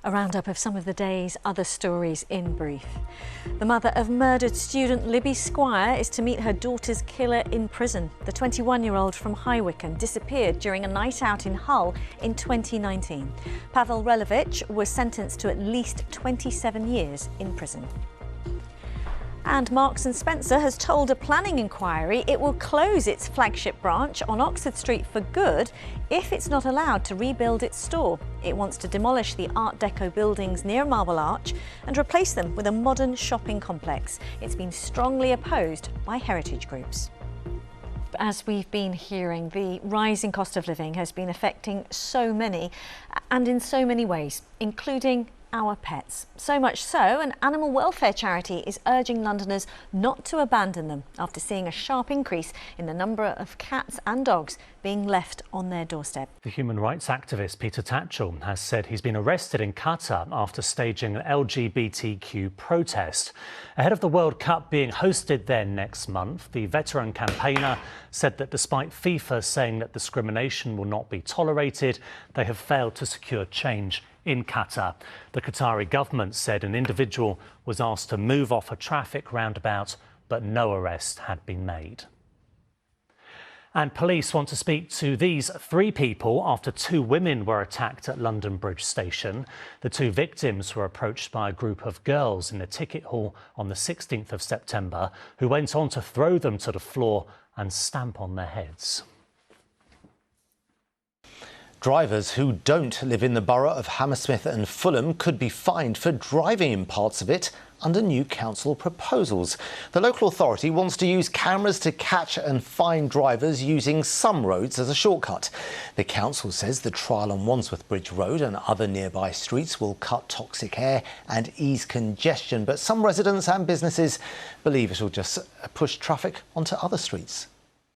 A roundup of some of the day's other stories in brief. The mother of murdered student Libby Squire is to meet her daughter's killer in prison. The 21-year-old from High Wycombe disappeared during a night out in Hull in 2019. Pavel Relevich was sentenced to at least 27 years in prison. And Marks & Spencer has told a planning inquiry it will close its flagship branch on Oxford Street for good if it's not allowed to rebuild its store. It wants to demolish the Art Deco buildings near Marble Arch and replace them with a modern shopping complex. It's been strongly opposed by heritage groups. As we've been hearing, the rising cost of living has been affecting so many and in so many ways, including our pets. So much so, an animal welfare charity is urging Londoners not to abandon them after seeing a sharp increase in the number of cats and dogs being left on their doorstep. The human rights activist Peter Tatchell has said he's been arrested in Qatar after staging an LGBTQ protest. Ahead of the World Cup being hosted there next month, the veteran campaigner said that despite FIFA saying that discrimination will not be tolerated, they have failed to secure change in Qatar. The Qatari government said an individual was asked to move off a traffic roundabout, but no arrest had been made. And police want to speak to these three people after two women were attacked at London Bridge Station. The two victims were approached by a group of girls in the ticket hall on the 16th of September, who went on to throw them to the floor and stamp on their heads. Drivers who don't live in the borough of Hammersmith and Fulham could be fined for driving in parts of it under new council proposals. The local authority wants to use cameras to catch and fine drivers using some roads as a shortcut. The council says the trial on Wandsworth Bridge Road and other nearby streets will cut toxic air and ease congestion, but some residents and businesses believe it will just push traffic onto other streets.